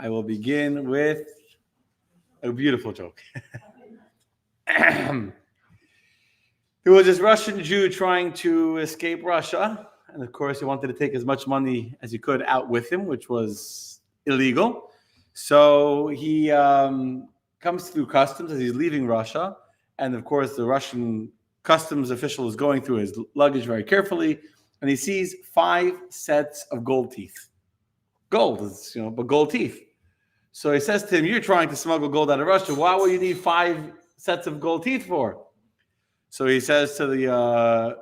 I will begin with a beautiful joke. There was this Russian Jew trying to escape Russia. And of course, he wanted to take as much money as he could out with him, which was illegal. So he comes through customs as he's leaving Russia. And of course, the Russian customs official is going through his luggage very carefully. And he sees 5 sets of gold teeth. Gold, but gold teeth. So he says to him, you're trying to smuggle gold out of Russia. Why would you need 5 sets of gold teeth for? So he says to the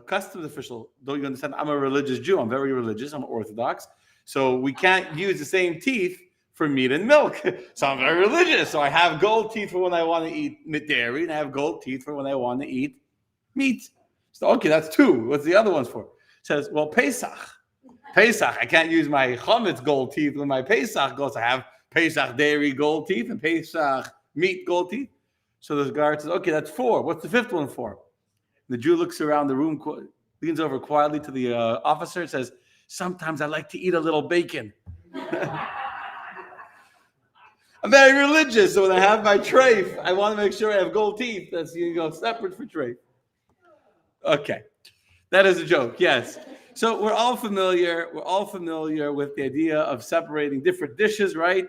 customs official, don't you understand? I'm a religious Jew. I'm very religious. I'm Orthodox. So we can't use the same teeth for meat and milk. So I'm very religious. So I have gold teeth for when I want to eat dairy, and I have gold teeth for when I want to eat meat. So, okay, that's 2. What's the other ones for? Says, well, Pesach. I can't use my chametz gold teeth when my Pesach goes. I have Pesach dairy gold teeth and Pesach meat gold teeth. So the guard says, okay, that's 4. What's the 5th one for? The Jew looks around the room, leans over quietly to the officer and says, sometimes I like to eat a little bacon. I'm very religious, so when I have my treif, I want to make sure I have gold teeth. That's separate for treif. Okay. That is a joke, yes. So we're all familiar with the idea of separating different dishes, right?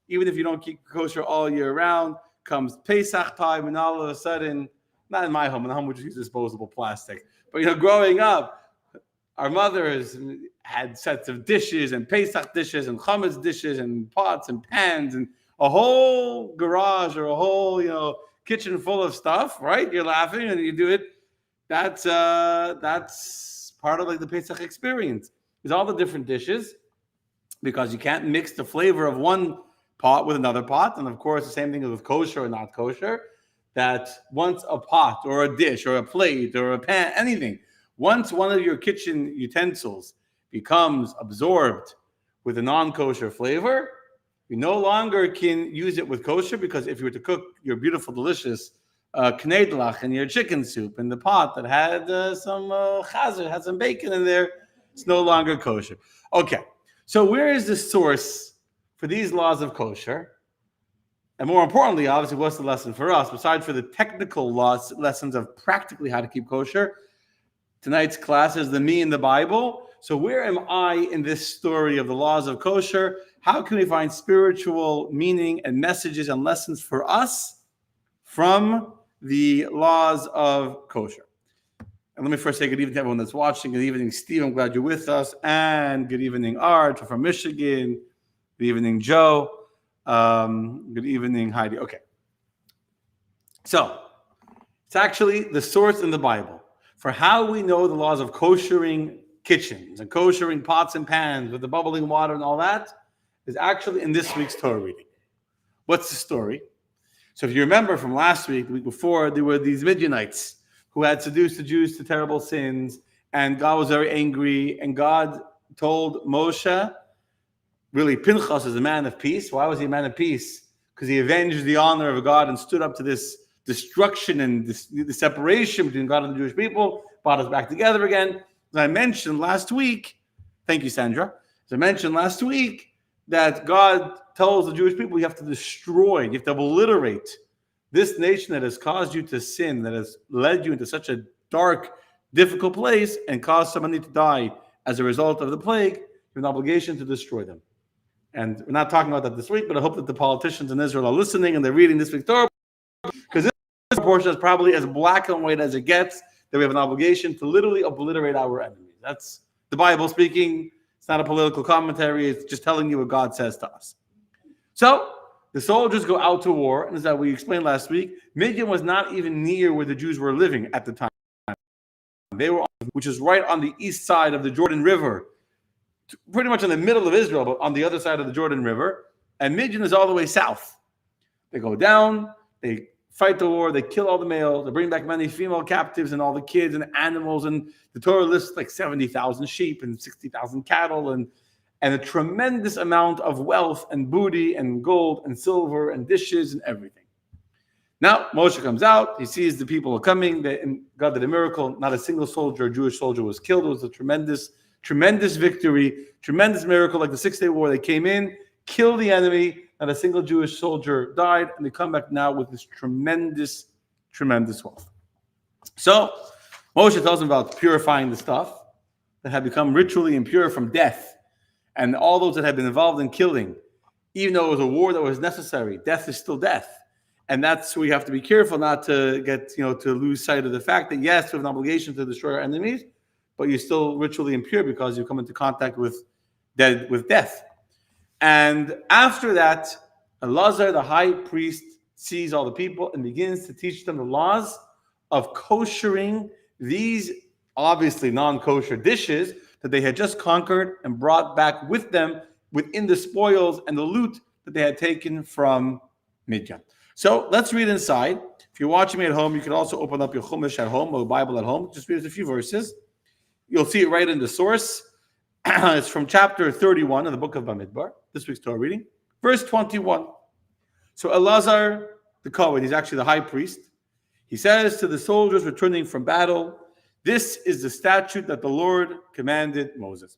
Even if you don't keep kosher all year round, comes Pesach time, and all of a sudden, not in my home we just use disposable plastic, but growing up, our mothers had sets of dishes and Pesach dishes and chametz dishes and pots and pans and a whole garage or a whole kitchen full of stuff, right? You're laughing and you do it. That's part of the Pesach experience. There's all the different dishes because you can't mix the flavor of one pot with another pot. And of course, the same thing is with kosher or not kosher, that once a pot or a dish or a plate or a pan, anything, once one of your kitchen utensils becomes absorbed with a non-kosher flavor, you no longer can use it with kosher, because if you were to cook your beautiful, delicious knedlach and your chicken soup in the pot that had some chazer, had some bacon in there, it's no longer kosher. Okay, so where is the source for these laws of kosher? And more importantly, obviously, what's the lesson for us? Besides for the technical lessons of practically how to keep kosher, tonight's class is the me in the Bible. So where am I in this story of the laws of kosher? How can we find spiritual meaning and messages and lessons for us from the laws of kosher? And let me first say good evening to everyone that's watching. Good evening, Steve. I'm glad you're with us. And good evening, Art from Michigan. Good evening, Joe. Good evening, Heidi. Okay. So it's actually the source in the Bible for how we know the laws of koshering kitchens and koshering pots and pans with the bubbling water and all that is actually in this week's Torah reading. What's the story? So if you remember from last week, the week before, there were these Midianites who had seduced the Jews to terrible sins, and God was very angry, and God told Moshe, really, Pinchas is a man of peace. Why was he a man of peace? Because he avenged the honor of God and stood up to this destruction and the separation between God and the Jewish people, brought us back together again. As I mentioned last week, thank you, Sandra. As I mentioned last week, that God tells the Jewish people you have to destroy, you have to obliterate this nation that has caused you to sin, that has led you into such a dark, difficult place and caused somebody to die as a result of the plague. You have an obligation to destroy them. And we're not talking about that this week, but I hope that the politicians in Israel are listening and they're reading this week's Torah, because this portion is probably as black and white as it gets, that we have an obligation to literally obliterate our enemies. That's the Bible speaking. It's not a political commentary. It's just telling you what God says to us. So the soldiers go out to war, and as we explained last week, Midian was not even near where the Jews were living at the time. They were, which is right on the east side of the Jordan River, pretty much in the middle of Israel, but on the other side of the Jordan River. And Midian is all the way south. They go down, they fight the war, they kill all the males, they bring back many female captives and all the kids and animals. And the Torah lists like 70,000 sheep and 60,000 cattle and a tremendous amount of wealth and booty and gold and silver and dishes and everything. Now, Moshe comes out, he sees the people are coming, and God did a miracle. Not a single soldier, a Jewish soldier, was killed. It was a tremendous victory, tremendous miracle, like the 6-day war. They came in, kill the enemy. Not a single Jewish soldier died, and they come back now with this tremendous, tremendous wealth. So Moshe tells them about purifying the stuff that had become ritually impure from death, and all those that had been involved in killing. Even though it was a war that was necessary, death is still death. And that's where you have to be careful not to get, to lose sight of the fact that, yes, we have an obligation to destroy our enemies, but you're still ritually impure because you come into contact with death. And after that, Elazar, the high priest, sees all the people and begins to teach them the laws of koshering these obviously non-kosher dishes that they had just conquered and brought back with them within the spoils and the loot that they had taken from Midian. So let's read inside. If you're watching me at home, you can also open up your Chumash at home or Bible at home. Just read a few verses. You'll see it right in the source. It's from chapter 31 of the book of Bamidbar, this week's Torah reading. Verse 21. So Elazar, the Kohen, he's actually the high priest. He says to the soldiers returning from battle, "This is the statute that the Lord commanded Moses."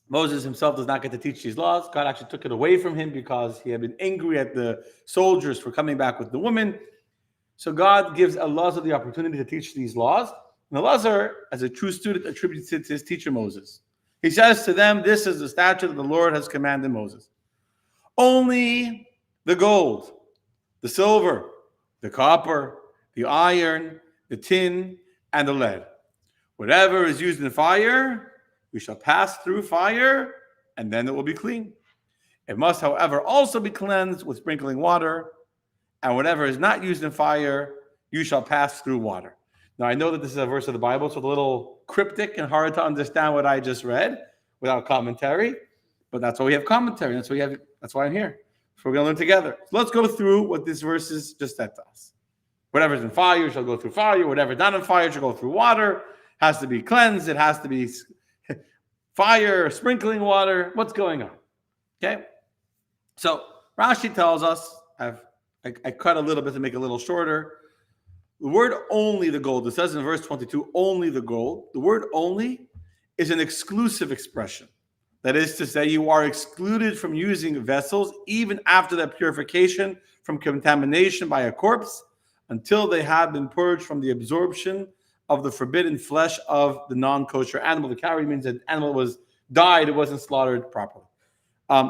Moses himself does not get to teach these laws. God actually took it away from him because he had been angry at the soldiers for coming back with the woman. So God gives Elazar the opportunity to teach these laws. And Elazar, as a true student, attributes it to his teacher Moses. He says to them, "This is the statute that the Lord has commanded Moses. Only the gold, the silver, the copper, the iron, the tin, and the lead. Whatever is used in fire, we shall pass through fire, and then it will be clean. It must, however, also be cleansed with sprinkling water, and whatever is not used in fire, you shall pass through water." Now, I know that this is a verse of the Bible, so it's a little cryptic and hard to understand what I just read without commentary, but that's why we have commentary. That's why I'm here. So we're going to learn together. So let's go through what this verse is just said to us. Whatever's in fire shall go through fire. Whatever's not in fire shall go through water. Has to be cleansed. It has to be fire, sprinkling water. What's going on? Okay. So Rashi tells us, I cut a little bit to make it a little shorter. The word "only the gold," it says in verse 22, "only the gold." The word "only" is an exclusive expression. That is to say, you are excluded from using vessels even after that purification from contamination by a corpse until they have been purged from the absorption of the forbidden flesh of the non-kosher animal. The carry means that the animal was died, it wasn't slaughtered properly.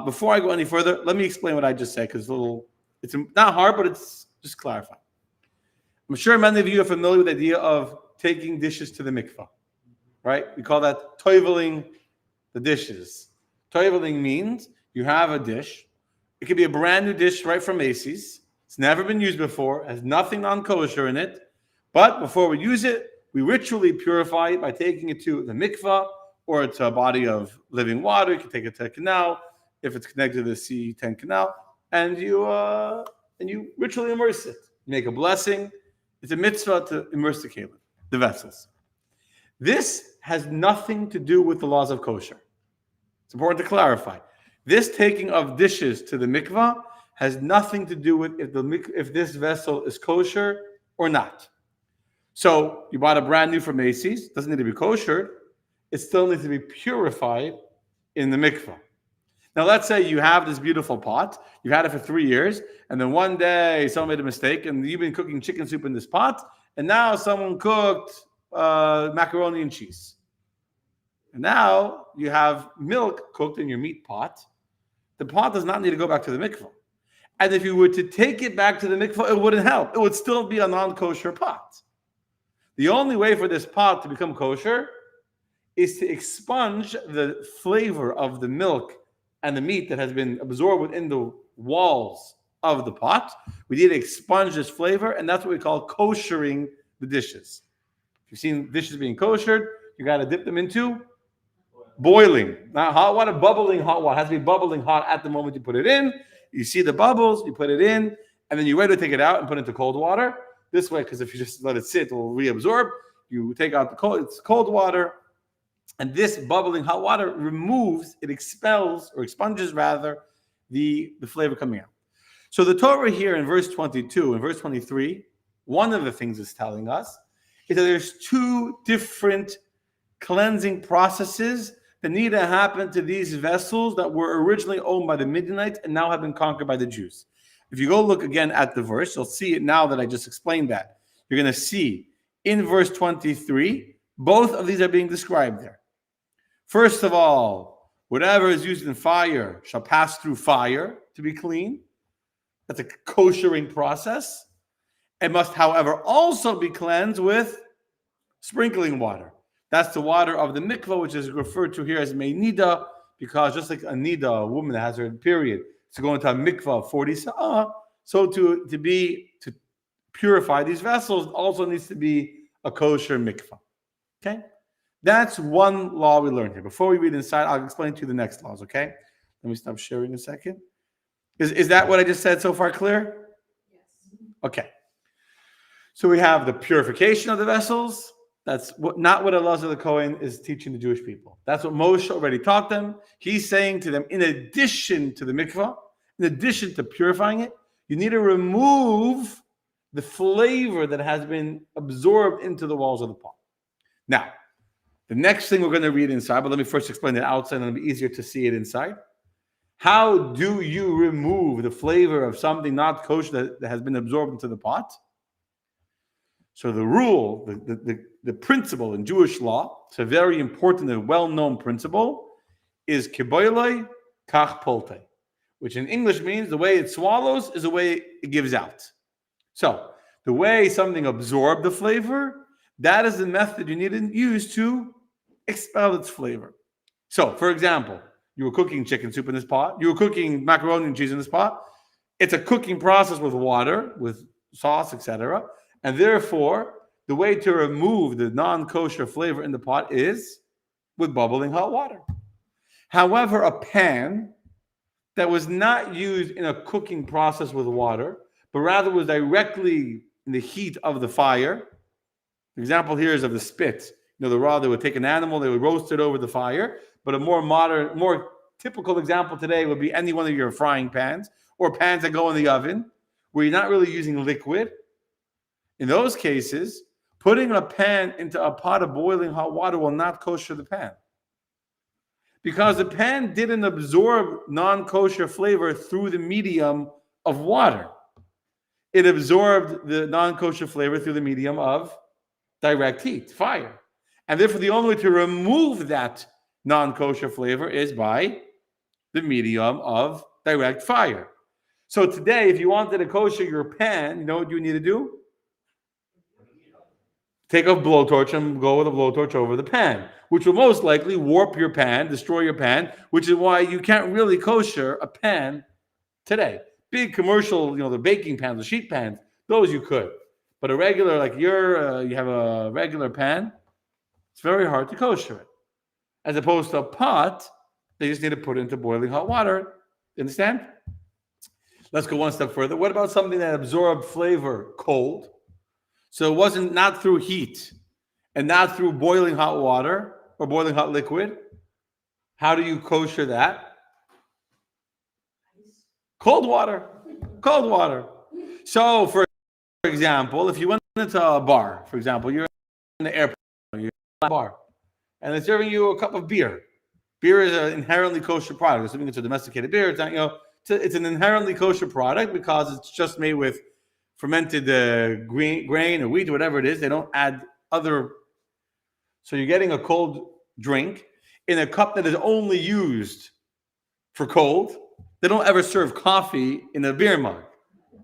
Before I go any further, let me explain what I just said, because it's not hard, but it's just clarifying. I'm sure many of you are familiar with the idea of taking dishes to the mikvah, right? We call that toiveling the dishes. Toiveling means you have a dish. It could be a brand new dish right from Macy's. It's never been used before, has nothing non-kosher in it. But before we use it, we ritually purify it by taking it to the mikvah or to a body of living water. You can take it to a canal if it's connected to the C10 canal, and you ritually immerse it. You make a blessing. It's a mitzvah to immerse the kelim, the vessels. This has nothing to do with the laws of kosher. It's important to clarify. This taking of dishes to the mikvah has nothing to do with if this vessel is kosher or not. So you bought a brand new from Macy's, doesn't need to be kosher. It still needs to be purified in the mikvah. Now, let's say you have this beautiful pot. You've had it for 3 years, and then one day someone made a mistake, and you've been cooking chicken soup in this pot, and now someone cooked macaroni and cheese. And now you have milk cooked in your meat pot. The pot does not need to go back to the mikvah. And if you were to take it back to the mikvah, it wouldn't help. It would still be a non-kosher pot. The only way for this pot to become kosher is to expunge the flavor of the milk and the meat that has been absorbed within the walls of the pot. We need to expunge this flavor, and that's what we call koshering the dishes. If you've seen dishes being koshered, you got to dip them into boiling. Not hot water, bubbling hot water. It has to be bubbling hot at the moment you put it in. You see the bubbles, you put it in, and then you're ready to take it out and put it into cold water. This way, because if you just let it sit, it will reabsorb. You take out it's cold water, and this bubbling hot water it expels or expunges rather the flavor coming out. So the Torah here in verse 22 and verse 23, one of the things it's telling us is that there's two different cleansing processes that need to happen to these vessels that were originally owned by the Midianites and now have been conquered by the Jews. If you go look again at the verse, you'll see it now that I just explained that. You're going to see in verse 23, both of these are being described there. First of all, whatever is used in fire shall pass through fire to be clean. That's a koshering process. It must, however, also be cleansed with sprinkling water. That's the water of the mikvah, which is referred to here as meinida, because just like a nida, a woman that has her period, to go into a mikvah of 40 sa'ah, so to purify these vessels also needs to be a kosher mikvah. Okay? That's one law we learned here. Before we read inside, I'll explain to you the next laws, okay? Let me stop sharing a second. Is that what I just said so far clear? Yes. Okay. So we have the purification of the vessels. That's not what Elazar the Kohen is teaching the Jewish people. That's what Moshe already taught them. He's saying to them, in addition to the mikvah, in addition to purifying it, you need to remove the flavor that has been absorbed into the walls of the pot. Now, the next thing we're going to read inside, but let me first explain it outside, and it'll be easier to see it inside. How do you remove the flavor of something not kosher that has been absorbed into the pot? So the rule, the principle in Jewish law, it's a very important and well-known principle, is kiboiloi kach polte, which in English means the way it swallows is the way it gives out. So the way something absorbed the flavor, that is the method you need to use to expel its flavor. So, for example, you were cooking chicken soup in this pot. You were cooking macaroni and cheese in this pot. It's a cooking process with water, with sauce, etc. And therefore, the way to remove the non-kosher flavor in the pot is with bubbling hot water. However, a pan that was not used in a cooking process with water, but rather was directly in the heat of the fire. The example here is of the spit. The raw, they would take an animal, they would roast it over the fire. But a more modern, more typical example today would be any one of your frying pans or pans that go in the oven where you're not really using liquid. In those cases, putting a pan into a pot of boiling hot water will not kosher the pan, because the pan didn't absorb non-kosher flavor through the medium of water. It absorbed the non-kosher flavor through the medium of direct heat, fire. And therefore, the only way to remove that non-kosher flavor is by the medium of direct fire. So today, if you wanted to kosher your pan, you know what you need to do? Take a blowtorch and go with a blowtorch over the pan, which will most likely warp your pan, destroy your pan, which is why you can't really kosher a pan today. Big commercial, the baking pans, the sheet pans, those you could. But a regular, like you have a regular pan, it's very hard to kosher it. As opposed to a pot, they just need to put it into boiling hot water. You understand? Let's go one step further. What about something that absorbed flavor cold? So it wasn't not through heat and not through boiling hot water or boiling hot liquid. How do you kosher that? Cold water. Cold water. So, for example, if you went into a bar, for example, you're in the airport, you're in a bar, and they're serving you a cup of beer. Beer is an inherently kosher product. Assuming it's a domesticated beer, it's not, it's an inherently kosher product because it's just made with fermented grain or wheat or whatever it is. They don't add other. So you're getting a cold drink in a cup that is only used for cold. They don't ever serve coffee in a beer mug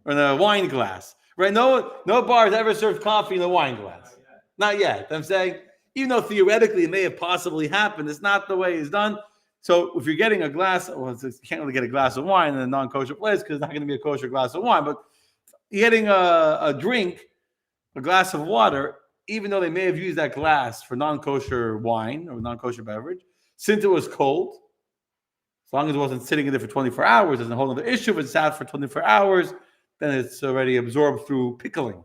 or in a wine glass, right? No bar has ever served coffee in a wine glass. Not yet. I'm saying, even though theoretically it may have possibly happened, it's not the way it's done. So if you're getting a glass, you can't really get a glass of wine in a non-kosher place because it's not going to be a kosher glass of wine. But you're getting a drink, a glass of water, even though they may have used that glass for non-kosher wine or non-kosher beverage, since it was cold, as long as it wasn't sitting in there for 24 hours, there's a whole other issue. If it's sat for 24 hours, then it's already absorbed through pickling.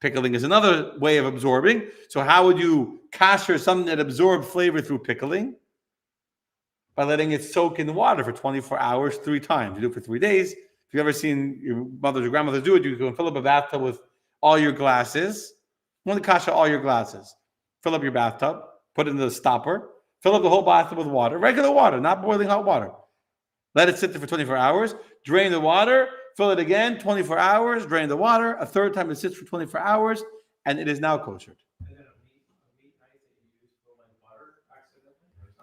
Pickling is another way of absorbing. So how would you kosher something that absorbs flavor through pickling? By letting it soak in water for 24 hours 3 times. You do it for 3 days. If you've ever seen your mothers or grandmothers do it, you can fill up a bathtub with all your glasses. You want to kosher all your glasses. Fill up your bathtub, put it in the stopper, Fill up the whole bathtub with water, regular water, not boiling hot water. Let it sit there for 24 hours. Drain the water, fill it again, 24 hours, drain the water. A third time it sits for 24 hours, and it is now kosher.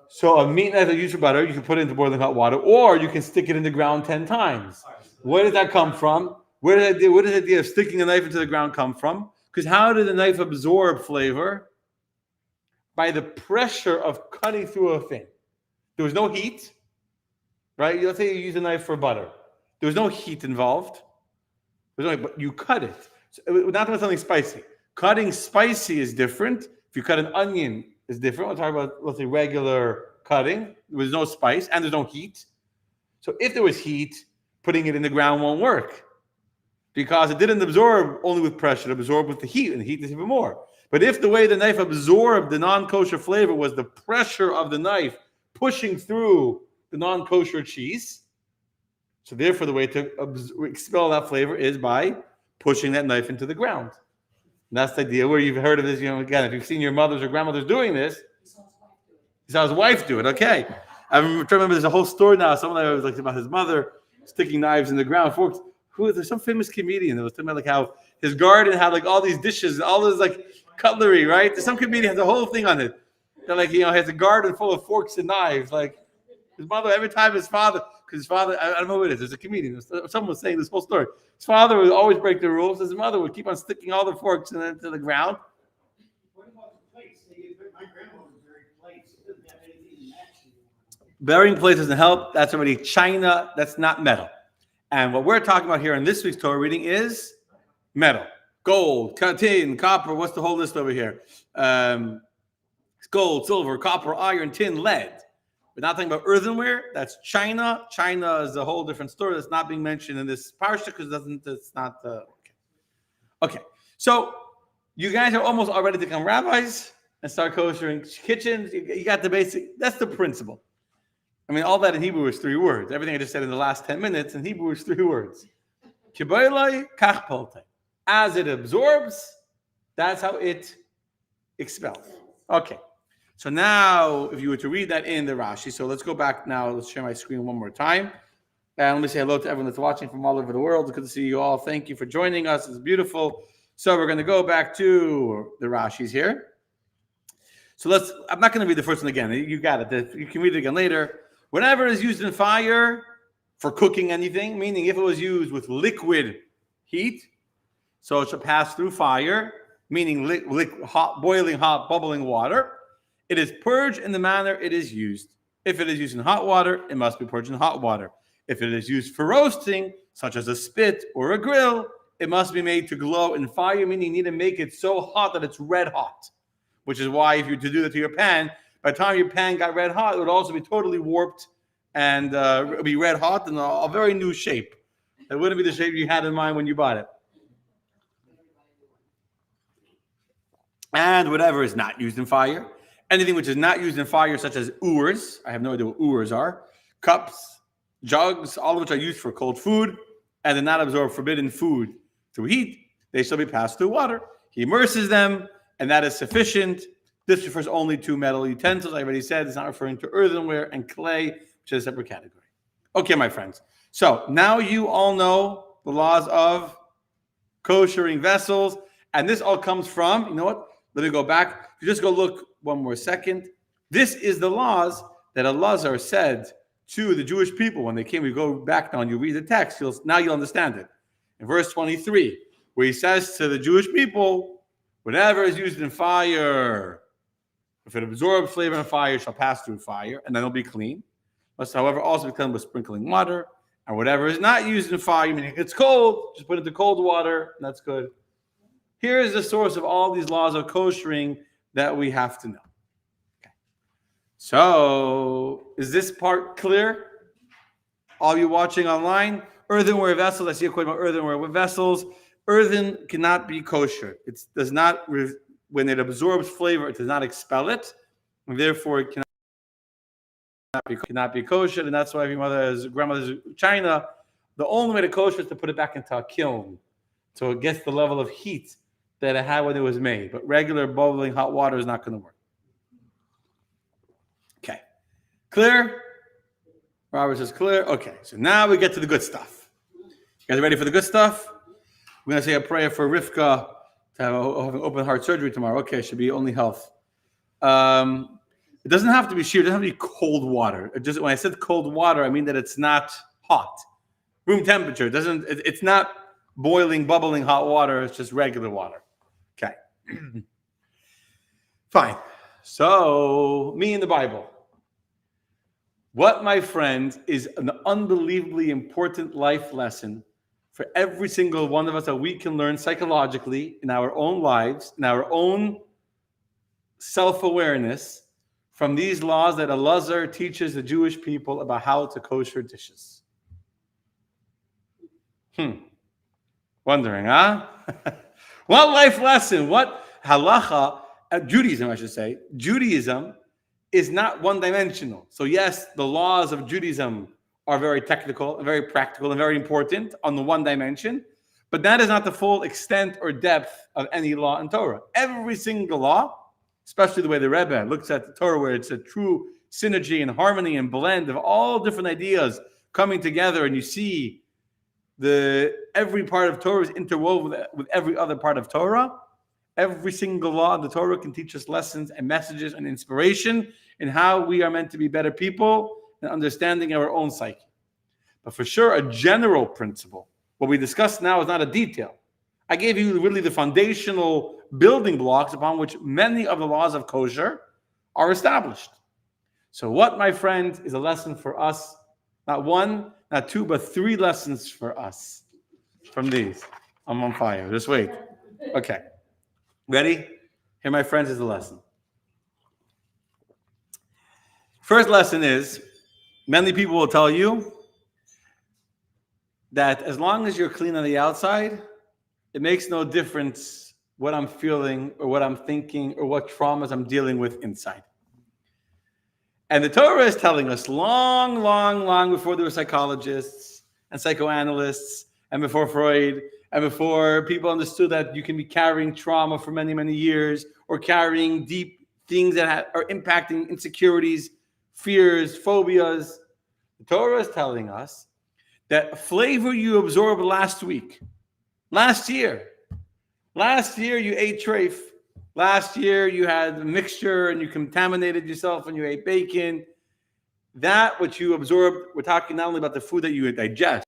So a meat knife that you use for butter, you can put it into boiling hot water, or you can stick it in the ground 10 times. Where did that come from? Where does the idea of sticking a knife into the ground come from? Because how did the knife absorb flavor? By the pressure of cutting through a thing. There was no heat, right? Let's say you use a knife for butter. There was no heat involved. But you cut it. So, not with something spicy. Cutting spicy is different. If you cut an onion, it's different. We'll talk about, let's say, regular cutting. There was no spice and there's no heat. So if there was heat, putting it in the ground won't work because it didn't absorb only with pressure. It absorbed with the heat, and the heat is even more. But if the way the knife absorbed the non-kosher flavor was the pressure of the knife pushing through the non-kosher cheese, so therefore the way to expel that flavor is by pushing that knife into the ground. And that's the idea where you've heard of this, again, if you've seen your mothers or grandmothers doing this, he saw his wife do it. Okay. I remember there's a whole story now. Someone was like about his mother sticking knives in the ground, forks. There's some famous comedian that was talking about like how his garden had like all these dishes, all this like cutlery, right? There's some comedian has a whole thing on it. They're like, has a garden full of forks and knives. Like his mother, every time his father, because his father, I don't know who it is, there's a comedian. Someone was saying this whole story. His father would always break the rules. His mother would keep on sticking all the forks into the ground. What about the plates? My grandmother buried plates. It doesn't have anything matching. Burying plates doesn't help. That's already china. That's not metal. And what we're talking about here in this week's Torah reading is metal. Gold, tin, copper. What's the whole list over here? Gold, silver, copper, iron, tin, lead. We're not talking about earthenware. That's china. China is a whole different story that's not being mentioned in this parsha because it's not. Okay. So you guys are almost all ready to become rabbis and start koshering kitchens. You got the basic. That's the principle. I mean, all that in Hebrew is 3 words. Everything I just said in the last 10 minutes in Hebrew is 3 words. As it absorbs, that's how it expels. Okay. So now, if you were to read that in the Rashi, so let's go back now. Let's share my screen one more time. And let me say hello to everyone that's watching from all over the world. It's good to see you all. Thank you for joining us. It's beautiful. So we're going to go back to the Rashis here. So I'm not going to read the first one again. You got it. You can read it again later. Whenever is used in fire for cooking anything, meaning if it was used with liquid heat, so it should pass through fire, meaning boiling hot, bubbling water. It is purged in the manner it is used. If it is used in hot water, it must be purged in hot water. If it is used for roasting, such as a spit or a grill, it must be made to glow in fire, meaning you need to make it so hot that it's red hot. Which is why if you were to do that to your pan, by the time your pan got red hot, it would also be totally warped and be red hot in a very new shape. It wouldn't be the shape you had in mind when you bought it. And whatever is not used in fire, anything which is not used in fire, such as ewers, I have no idea what ewers are, cups, jugs, all of which are used for cold food, and do not absorb forbidden food through heat, they shall be passed through water. He immerses them, and that is sufficient. This refers only to metal utensils. I already said it's not referring to earthenware and clay, which is a separate category. Okay, my friends. So now you all know the laws of koshering vessels, and this all comes from, you know what? Let me go back. You just go look one more second. This is the laws that Elazar said to the Jewish people when they came. We go back now and you read the text. Now you'll understand it. In verse 23, where he says to the Jewish people, whatever is used in fire, if it absorbs flavor in fire, shall pass through fire, and then it'll be clean. Must, however, also be clean with sprinkling water. And whatever is not used in fire, meaning it's cold, just put it into cold water, and that's good. Here is the source of all these laws of koshering that we have to know. Okay. So, is this part clear? All you watching online? Earthenware vessels, I see a question about earthenware vessels. Earthen cannot be kosher. It does not, when it absorbs flavor, it does not expel it, and therefore it cannot be kosher. And that's why if your mother has grandmother's china, the only way to kosher is to put it back into a kiln, so it gets the level of heat that it had when it was made. But regular bubbling hot water is not going to work. Clear? Robert says clear. Okay, so now we get to the good stuff. You guys ready for the good stuff? We're going to say a prayer for Rivka to have an open heart surgery tomorrow. Okay, should be only health. It doesn't have to be sheer. It doesn't have to be cold water. When I said cold water, I mean that it's not hot. Room temperature. It's not boiling, bubbling hot water. It's just regular water. Okay. Fine. So, me in the Bible. What, my friend, is an unbelievably important life lesson for every single one of us that we can learn psychologically in our own lives, in our own self-awareness from these laws that Elazar teaches the Jewish people about how to kosher dishes. Wondering, huh? What life lesson, what halacha, Judaism, I should say, Judaism is not one-dimensional. So yes, the laws of Judaism are very technical, very practical, and very important on the one dimension, but that is not the full extent or depth of any law in Torah. Every single law, especially the way the Rebbe looks at the Torah, where it's a true synergy and harmony and blend of all different ideas coming together, and you see every part of Torah is interwoven with every other part of Torah. Every single law of the Torah can teach us lessons and messages and inspiration in how we are meant to be better people and understanding our own psyche. But for sure, a general principle. What we discussed now is not a detail. I gave you really the foundational building blocks upon which many of the laws of kosher are established. So what, my friend, is a lesson for us? Not one, not two, but three lessons for us from these. I'm on fire. Just wait. Okay. Ready? Here, my friends, is the lesson. First lesson is, many people will tell you that as long as you're clean on the outside, it makes no difference what I'm feeling or what I'm thinking or what traumas I'm dealing with inside. And the Torah is telling us long, long, long before there were psychologists and psychoanalysts and before Freud and before people understood that you can be carrying trauma for many, many years or carrying deep things that are impacting insecurities, fears, phobias. The Torah is telling us that flavor you absorbed last week, last year you ate treif. Last year you had a mixture and you contaminated yourself and you ate bacon. That which you absorbed, we're talking not only about the food that you digest,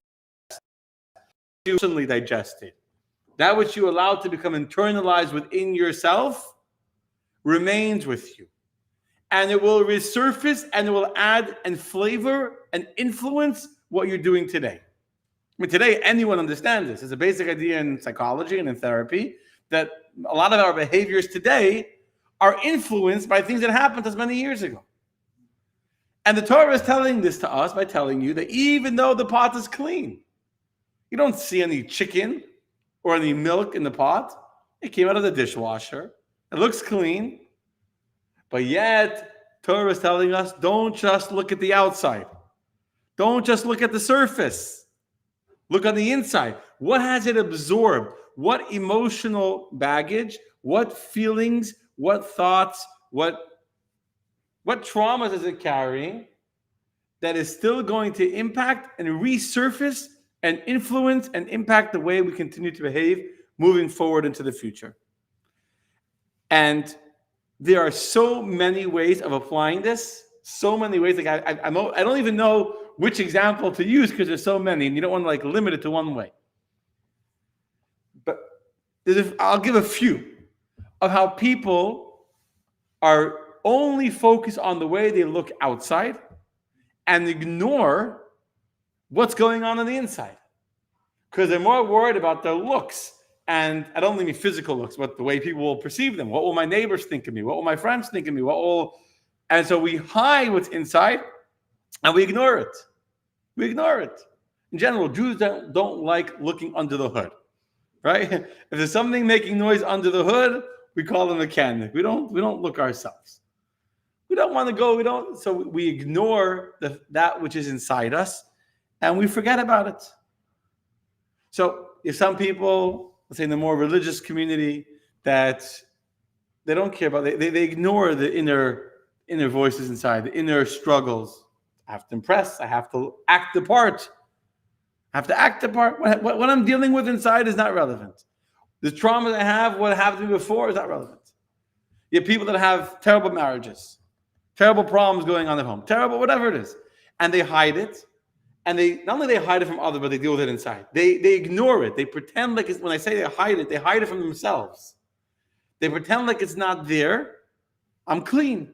you personally digested. That which you allowed to become internalized within yourself remains with you. And it will resurface and it will add and flavor and influence what you're doing today. I mean, today, anyone understands this. It's a basic idea in psychology and in therapy that a lot of our behaviors today are influenced by things that happened to us many years ago. And the Torah is telling this to us by telling you that even though the pot is clean, you don't see any chicken or any milk in the pot. It came out of the dishwasher. It looks clean. But yet, Torah is telling us, don't just look at the outside. Don't just look at the surface. Look on the inside. What has it absorbed? What emotional baggage? What feelings? What thoughts? What traumas is it carrying that is still going to impact and resurface and influence and impact the way we continue to behave moving forward into the future? And there are so many ways of applying this. So many ways. Like I don't even know which example to use because there's so many, and you don't want to limit it to one way. But I'll give a few of how people are only focused on the way they look outside and ignore what's going on the inside because they're more worried about their looks. And I don't mean physical looks, but the way people will perceive them. What will my neighbors think of me? What will my friends think of me? And so we hide what's inside and we ignore it. We ignore it. In general, Jews don't like looking under the hood, right? If there's something making noise under the hood, we call them a mechanic. We don't look ourselves. We don't want to go. So we ignore that which is inside us and we forget about it. So if some people, let's say in the more religious community, that they don't care about, they ignore the inner voices inside, the inner struggles. I have to impress. I have to act the part. I have to act the part. What I'm dealing with inside is not relevant. The trauma that I have, what happened to me before, is not relevant. You have people that have terrible marriages, terrible problems going on at home, terrible whatever it is, and they hide it. And they not only they hide it from others, but they deal with it inside. They ignore it. They pretend like it's, when I say they hide it from themselves. They pretend like it's not there. I'm clean.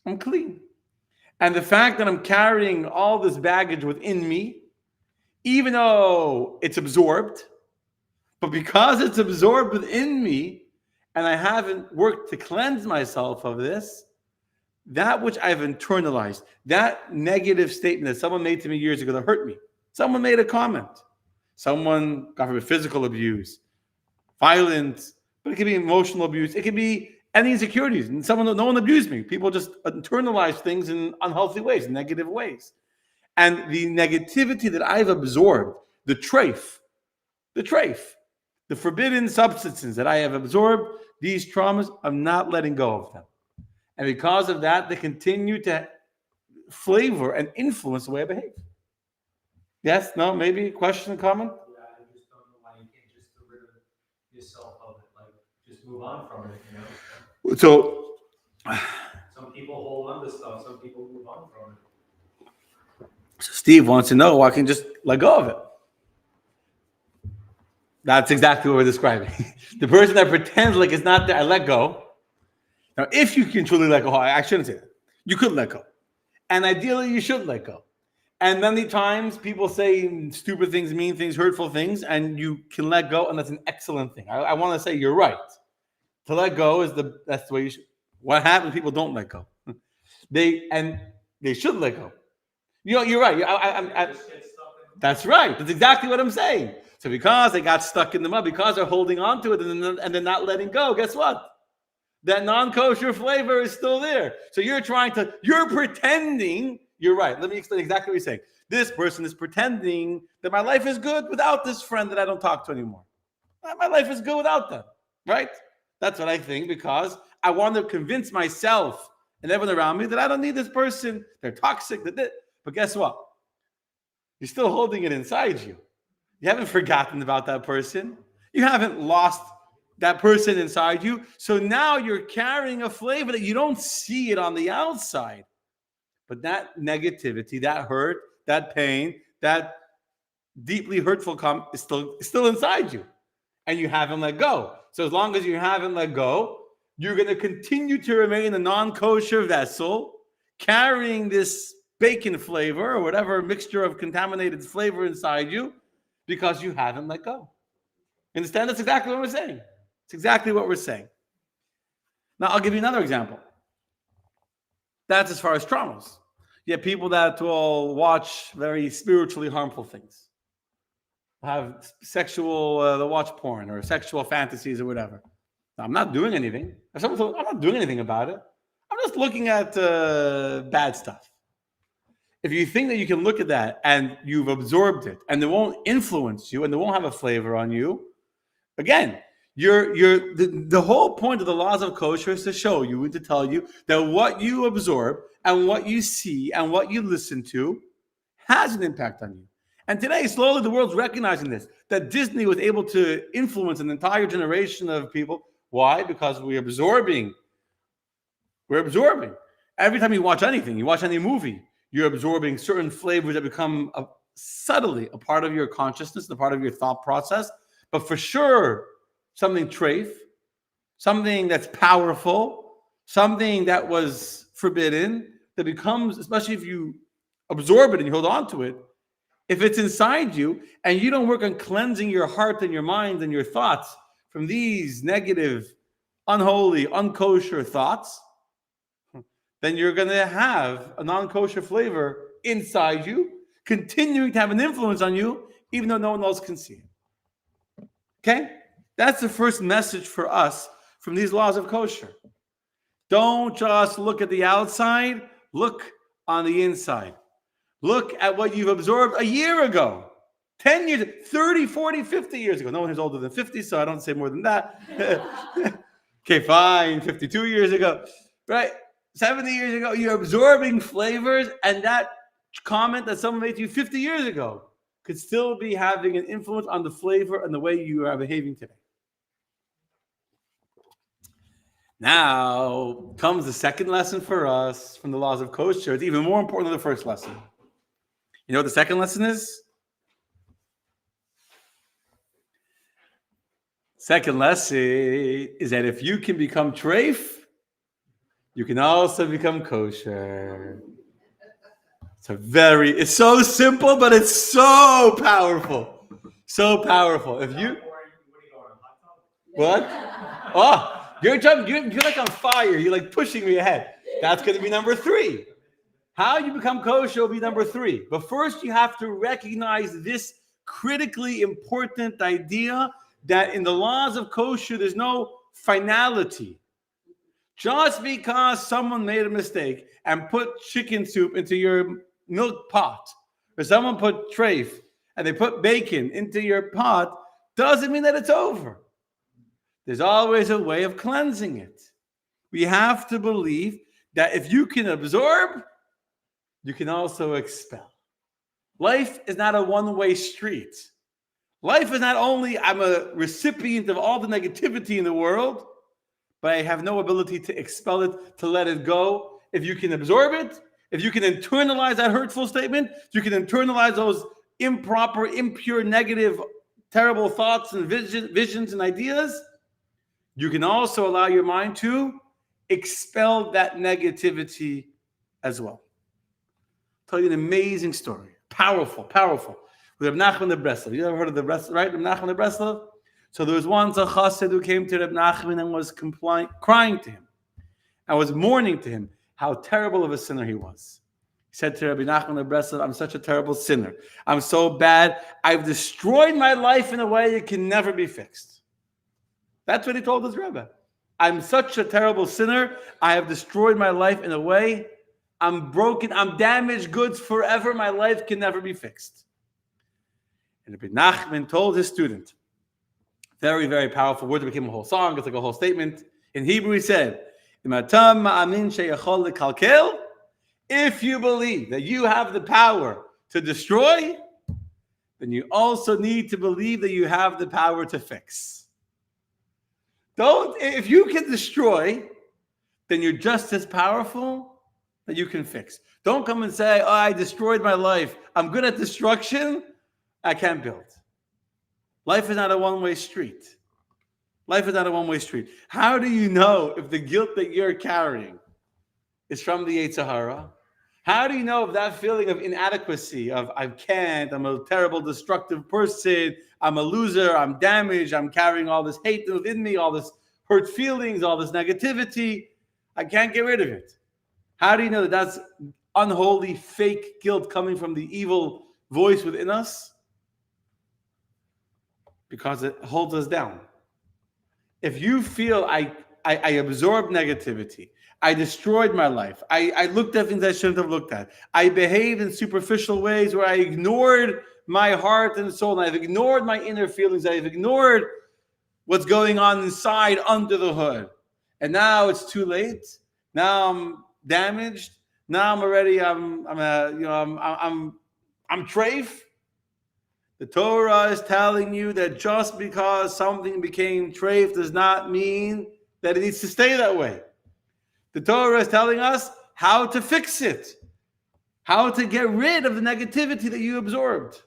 I'm clean. And the fact that I'm carrying all this baggage within me, even though it's absorbed, but because it's absorbed within me, and I haven't worked to cleanse myself of this, that which I've internalized, that negative statement that someone made to me years ago that hurt me. Someone made a comment. Someone, God forbid, physical abuse, violence, but it could be emotional abuse. It could be any insecurities. And no one abused me. People just internalize things in unhealthy ways, negative ways. And the negativity that I've absorbed, the forbidden substances that I have absorbed, these traumas, I'm not letting go of them. And because of that, they continue to flavor and influence the way I behave. Yes? No? Maybe? Question? Comment? Yeah, I just don't know why you can't just get rid of yourself of it. Like, just move on from it, you know? So, some people hold on to stuff, some people move on from it. so Steve wants to know why I can just let go of it. That's exactly what we're describing. The person that pretends like it's not there, I let go. Now, if you can truly let go, I shouldn't say that. You could let go. And ideally, you should let go. And many times people say stupid things, mean things, hurtful things, and you can let go, and that's an excellent thing. I want to say you're right. To let go that's the way you should. What happens? People don't let go. They should let go. You know, you're right. That's right. That's exactly what I'm saying. So because they got stuck in the mud, because they're holding on to it and they're not letting go, guess what? That non-kosher flavor is still there. So you're pretending, you're right. Let me explain exactly what you're saying. This person is pretending that my life is good without this friend that I don't talk to anymore. My life is good without them, right? That's what I think, because I want to convince myself and everyone around me that I don't need this person. They're toxic. But guess what? You're still holding it inside you. You haven't forgotten about that person. You haven't lost that person inside you. So now you're carrying a flavor that you don't see it on the outside. But that negativity, that hurt, that pain, that deeply hurtful is still inside you. And you haven't let go. So as long as you haven't let go, you're going to continue to remain a non-kosher vessel, carrying this bacon flavor or whatever mixture of contaminated flavor inside you, because you haven't let go. Understand? That's exactly what we're saying. It's exactly what we're saying. Now, I'll give you another example. That's as far as traumas. You have people that will watch very spiritually harmful things. Have they'll watch porn or sexual fantasies or whatever. Now, I'm not doing anything. If someone told, I'm not doing anything about it. I'm just looking at bad stuff. If you think that you can look at that and you've absorbed it and it won't influence you and it won't have a flavor on you, again, the whole point of the laws of kosher is to show you and to tell you that what you absorb and what you see and what you listen to has an impact on you. And today, slowly, the world's recognizing this, that Disney was able to influence an entire generation of people. Why? Because we're absorbing. Every time you watch anything, you watch any movie, you're absorbing certain flavors that become subtly a part of your consciousness, a part of your thought process. But for sure, something treif, something that's powerful, something that was forbidden, that becomes, especially if you absorb it and you hold on to it, if it's inside you and you don't work on cleansing your heart and your mind and your thoughts from these negative, unholy, unkosher thoughts, then you're going to have a non-kosher flavor inside you, continuing to have an influence on you, even though no one else can see it. Okay? That's the first message for us from these laws of kosher. Don't just look at the outside, look on the inside. Look at what you've absorbed a year ago, 10 years, 30, 40, 50 years ago. No one is older than 50, so I don't say more than that. Okay, fine, 52 years ago, right? 70 years ago, you're absorbing flavors, and that comment that someone made to you 50 years ago could still be having an influence on the flavor and the way you are behaving today. Now comes the second lesson for us from the laws of kosher. It's even more important than the first lesson. You know what the second lesson is? Second lesson is that if you can become treif, you can also become kosher. It's so simple, but it's so powerful. So powerful. If you, what? Oh, you're like on fire. You're like pushing me ahead. That's going to be number 3. How you become kosher will be number 3. But first, you have to recognize this critically important idea that in the laws of kosher, there's no finality. Just because someone made a mistake and put chicken soup into your milk pot, or someone put treif and they put bacon into your pot, doesn't mean that it's over. There's always a way of cleansing it. We have to believe that if you can absorb, you can also expel. Life is not a one-way street. Life is not only I'm a recipient of all the negativity in the world, but I have no ability to expel it, to let it go. If you can absorb it, if you can internalize that hurtful statement, you can internalize those improper, impure, negative, terrible thoughts and visions and ideas, you can also allow your mind to expel that negativity as well. I'll tell you an amazing story. Powerful. With Reb Nachman the Breslov. You ever heard of the Breslov, right? Reb Nachman the Breslov? So there was once a chassid who came to Reb Nachman and was crying to him. I was mourning to him how terrible of a sinner he was. He said to Rabbi Nachman the Breslov, I'm such a terrible sinner. I'm so bad. I've destroyed my life in a way it can never be fixed. That's what he told his Rebbe. I'm such a terrible sinner. I have destroyed my life in a way I'm broken. I'm damaged goods forever. My life can never be fixed. And Rabbi Nachman told his student, very, very powerful words that became a whole song. It's like a whole statement. In Hebrew, he said, if you believe that you have the power to destroy, then you also need to believe that you have the power to fix. If you can destroy, then you're just as powerful that you can fix. Don't come and say, oh, I destroyed my life. I'm good at destruction. I can't build. Life is not a one-way street. Life is not a one-way street. How do you know if the guilt that you're carrying is from the Yetzer Hara? How do you know if that feeling of inadequacy, of I can't, I'm a terrible, destructive person, I'm a loser, I'm damaged, I'm carrying all this hate within me, all this hurt feelings, all this negativity, I can't get rid of it? How do you know that that's unholy, fake guilt coming from the evil voice within us? Because it holds us down. If you feel I absorbed negativity, I destroyed my life, I looked at things I shouldn't have looked at, I behaved in superficial ways where I ignored my heart and soul, and I've ignored my inner feelings, I've ignored what's going on inside under the hood, and now it's too late. Now I'm damaged. Now I'm already I'm treif. The Torah is telling you that just because something became treif does not mean that it needs to stay that way. The Torah is telling us how to fix it, how to get rid of the negativity that you absorbed.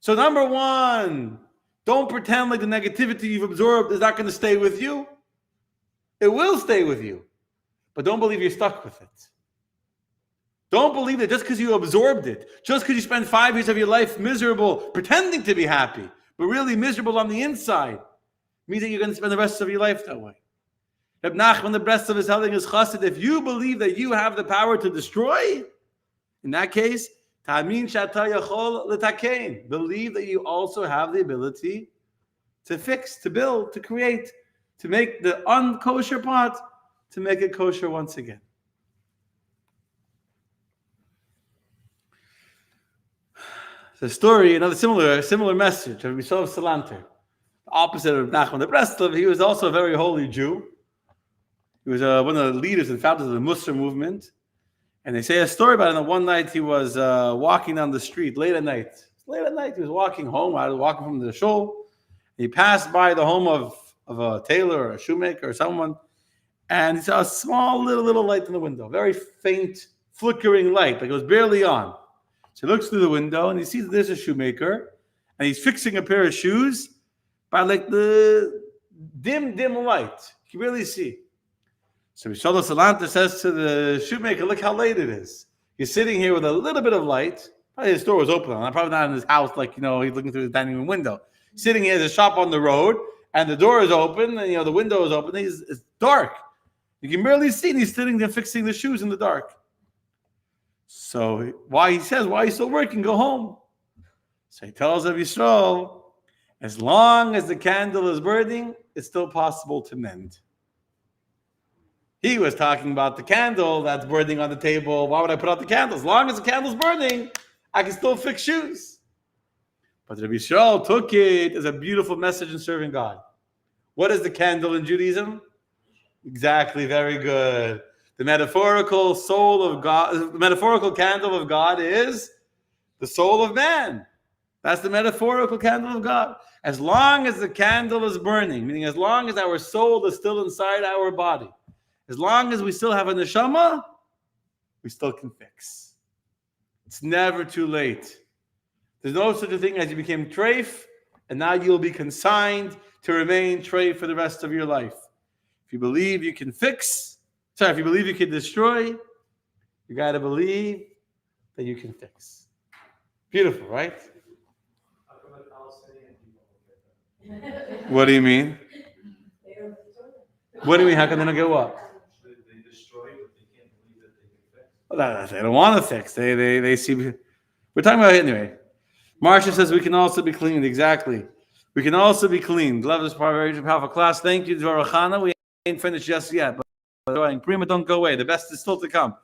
So number one, don't pretend like the negativity you've absorbed is not going to stay with you. It will stay with you, but don't believe you're stuck with it. Don't believe that just because you absorbed it, just because you spent 5 years of your life miserable, pretending to be happy, but really miserable on the inside, means that you're going to spend the rest of your life that way. Reb Nachman the Breslov is telling his chassid, if you believe that you have the power to destroy, in that case, ta'amin she'ata yachol l'takein. Believe that you also have the ability to fix, to build, to create, to make the unkosher pot, to make it kosher once again. The story, another similar message of Yisrael Salanter, the opposite of Nachman the Breslov. He was also a very holy Jew. He He was one of the leaders and founders of the Muslim movement. And they say a story about him. One night he was walking down the street late at night. Late at night, he was walking home. I was walking from the shul. He passed by the home of a tailor or a shoemaker or someone, and he saw a small little light in the window, very faint, flickering light, like it was barely on. So he looks through the window and he sees that there's a shoemaker, and he's fixing a pair of shoes by like the dim light. You can really see. So Mishallah Salanta says to the shoemaker, look how late it is. He's sitting here with a little bit of light. Probably his store was open. Probably not in his house, like, he's looking through the dining room window. Sitting here, there's a shop on the road, and the door is open, and, the window is open. It's dark. You can barely see, and he's sitting there fixing the shoes in the dark. So why are you still working? Go home. So he tells Rabbi Yisrael, as long as the candle is burning, it's still possible to mend. He was talking about the candle that's burning on the table. Why would I put out the candle? As long as the candle's burning, I can still fix shoes. But Rabbi Yisrael took it as a beautiful message in serving God. What is the candle in Judaism? Exactly, very good. The metaphorical soul of God, the metaphorical candle of God is the soul of man. That's the metaphorical candle of God. As long as the candle is burning, meaning as long as our soul is still inside our body, as long as we still have a neshama, we still can fix. It's never too late. There's no such a thing as you became treif, and now you'll be consigned to remain treif for the rest of your life. If you believe you can if you believe you can destroy, you got to believe that you can fix. Beautiful, right? How come the Palestinian people don't get that? What do you mean? What do you mean? How can they not get what? They destroy, but they can't believe that they can fix. Well, they don't want to fix. They see. We're talking about it anyway. Marsha says we can also be cleaned. Exactly. We can also be cleaned. Love this part. Very powerful class. Thank you, Dvarachana. We ain't finished just yet. But Prima, don't go away. The best is still to come.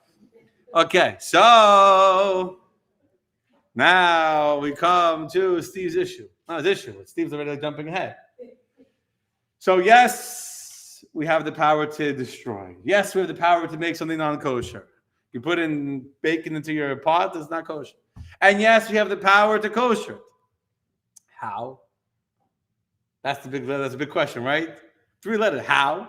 Okay. So now we come to Steve's issue. Not his issue. Steve's already jumping ahead. So yes, we have the power to destroy. Yes, we have the power to make something non-kosher. You put in bacon into your pot, it's not kosher. And yes, we have the power to kosher it. How? That's a big question, right? 3 letters. How?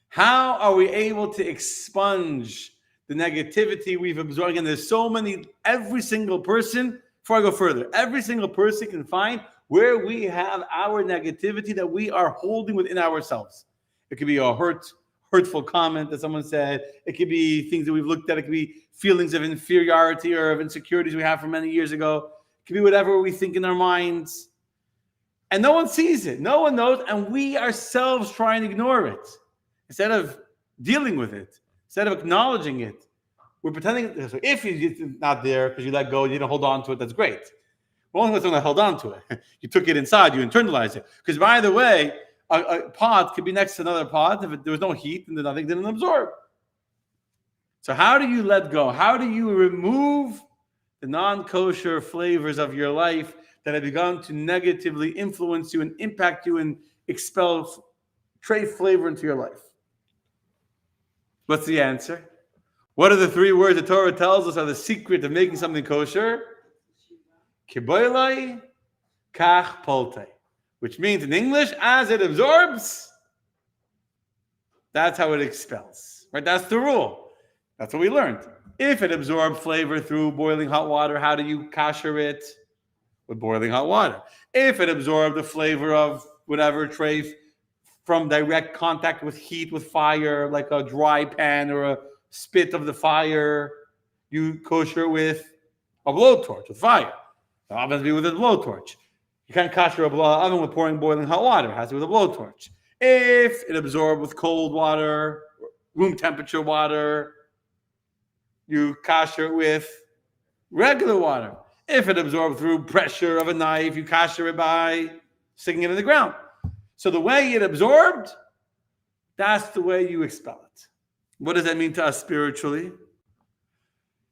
How are we able to expunge the negativity we've absorbed? And there's so many, every single person, before I go further, every single person can find where we have our negativity that we are holding within ourselves. It could be a hurtful comment that someone said. It could be things that we've looked at. It could be feelings of inferiority or of insecurities we have from many years ago. It could be whatever we think in our minds. And no one sees it. No one knows. And we ourselves try and ignore it. Instead of dealing with it, instead of acknowledging it, we're pretending. So if it's not there because you let go, you didn't hold on to it, that's great. Well, only when I held on to it. You took it inside, you internalized it. Because by the way, a pot could be next to another pot. If there was no heat, and nothing didn't absorb. So how do you let go? How do you remove the non-kosher flavors of your life that have begun to negatively influence you and impact you and expel treif flavor into your life? What's the answer? What are the 3 words the Torah tells us are the secret of making something kosher? Kiboilai, kach poltei. Which means in English, as it absorbs, that's how it expels. Right? That's the rule. That's what we learned. If it absorbs flavor through boiling hot water, how do you kosher it? With boiling hot water. If it absorbed the flavor of whatever treif from direct contact with heat, with fire, like a dry pan or a spit of the fire, you kosher with a blowtorch, with fire. The oven has to be with a blowtorch. You can't kosher an oven with pouring boiling hot water. It has to be with a blowtorch. If it absorbed with cold water, room temperature water, you kosher it with regular water. If it absorbed through pressure of a knife, you kosher it by sticking it in the ground. So the way it absorbed, that's the way you expel it. What does that mean to us spiritually?